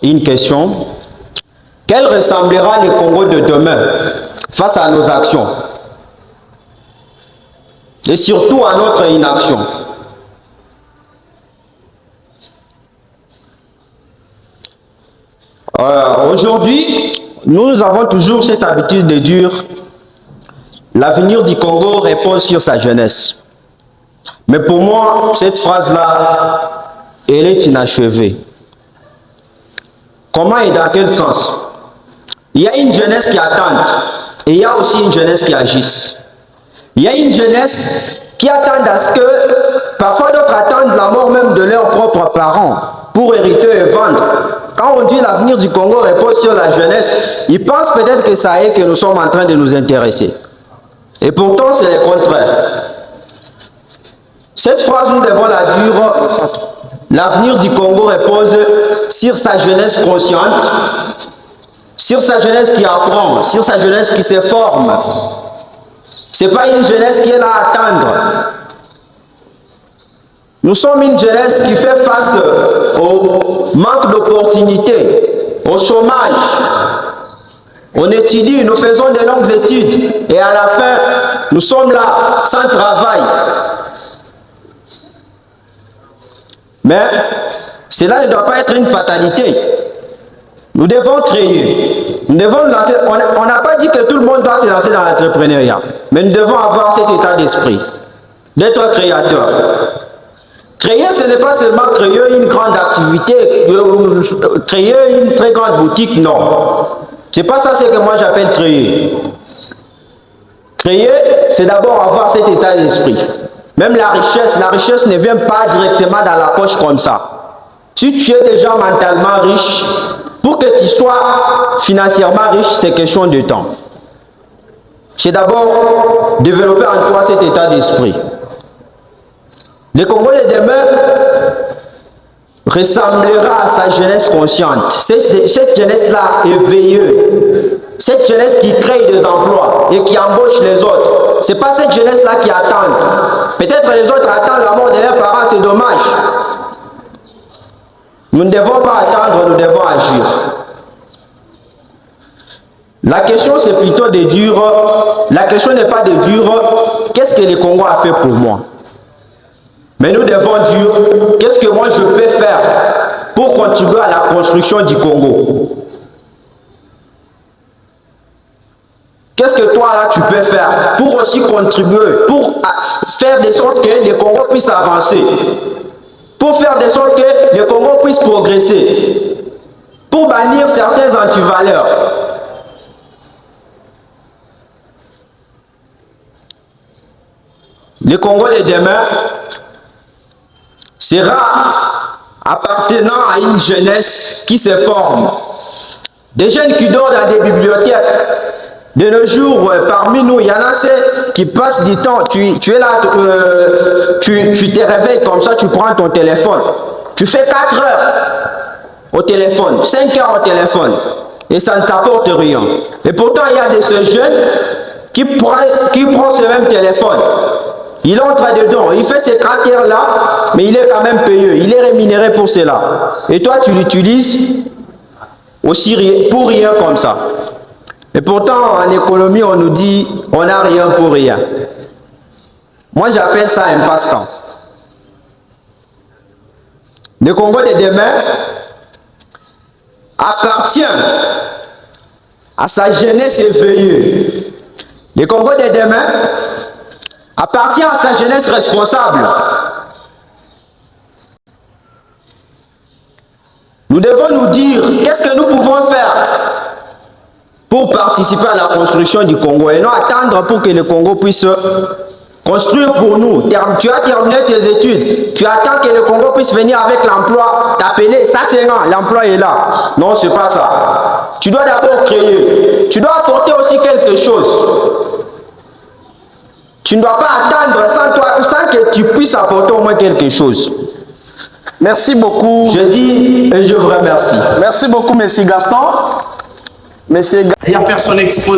Une question. Quel ressemblera le Congo de demain face à nos actions et surtout à notre inaction? Aujourd'hui, nous avons toujours cette habitude de dire l'avenir du Congo repose sur sa jeunesse. Mais pour moi, cette phrase-là, elle est inachevée. Comment et dans quel sens? Il y a une jeunesse qui attend et il y a aussi une jeunesse qui agisse. Il y a une jeunesse qui attend à ce que, parfois d'autres attendent la mort même de leurs propres parents pour hériter et vendre. Quand on dit l'avenir du Congo repose sur la jeunesse, ils pensent peut-être que ça est que nous sommes en train de nous intéresser. Et pourtant, c'est le contraire. Cette phrase, nous devons la dire, l'avenir du Congo repose sur sa jeunesse consciente, sur sa jeunesse qui apprend, sur sa jeunesse qui se forme. Ce n'est pas une jeunesse qui est là à attendre. Nous sommes une jeunesse qui fait face au manque d'opportunités, au chômage. On étudie, nous faisons de longues études et à la fin, nous sommes là sans travail. Mais cela ne doit pas être une fatalité. Nous devons créer. Nous devons lancer. On n'a pas dit que tout le monde doit se lancer dans l'entrepreneuriat. Mais nous devons avoir cet état d'esprit, d'être créateur. Créer, ce n'est pas seulement créer une grande activité, créer une très grande boutique, non. Ce n'est pas ça ce que moi j'appelle créer. Créer, c'est d'abord avoir cet état d'esprit. Même la richesse ne vient pas directement dans la poche comme ça. Si tu es déjà mentalement riche, pour que tu sois financièrement riche, c'est question de temps. C'est d'abord développer en toi cet état d'esprit. Le Congo de demain ressemblera à sa jeunesse consciente. Cette jeunesse-là éveilleuse. Cette jeunesse qui crée des emplois et qui embauche les autres. Ce n'est pas cette jeunesse-là qui attend. Peut-être les autres attendent la mort de leurs parents, c'est dommage. Nous ne devons pas attendre, nous devons agir. La question c'est plutôt de dire, la question n'est pas de dire qu'est-ce que le Congo a fait pour moi. Mais nous devons dire qu'est-ce que moi je peux faire pour contribuer à la construction du Congo. Qu'est-ce que toi là tu peux faire pour aussi contribuer, pour faire de sorte que le Congo puisse avancer, pour faire de sorte que le Congo puisse progresser, pour bannir certains antivaleurs. Le Congo de demain sera appartenant à une jeunesse qui se forme. Des jeunes qui dorment dans des bibliothèques. De nos jours, parmi nous, il y en a ceux qui passent du temps. Tu es là, tu te réveilles comme ça, tu prends ton téléphone. Tu fais 4 heures au téléphone, 5 heures au téléphone. Et ça ne t'apporte rien. Et pourtant, il y a de ces jeunes qui prennent ce même téléphone. Il entre dedans, il fait ces 4 heures-là, mais il est quand même payé, il est rémunéré pour cela. Et toi, tu l'utilises aussi pour rien comme ça. Et pourtant, en économie, on nous dit, on n'a rien pour rien. Moi, j'appelle ça un passe-temps. Le Congo de demain appartient à sa jeunesse éveillée. Le Congo de demain appartient à sa jeunesse responsable. Nous devons nous dire qu'est-ce que nous pouvons faire pour participer à la construction du Congo et non attendre pour que le Congo puisse construire pour nous. Tu as terminé tes études, tu attends que le Congo puisse venir avec l'emploi, t'appeler, ça c'est là, l'emploi est là. Non, c'est pas ça. Tu dois d'abord créer, tu dois apporter aussi quelque chose. Tu ne dois pas attendre sans que tu puisses apporter au moins quelque chose. Merci beaucoup. Je dis et je vous remercie. Merci beaucoup, monsieur Gaston. Monsieur Il a fait son exposé.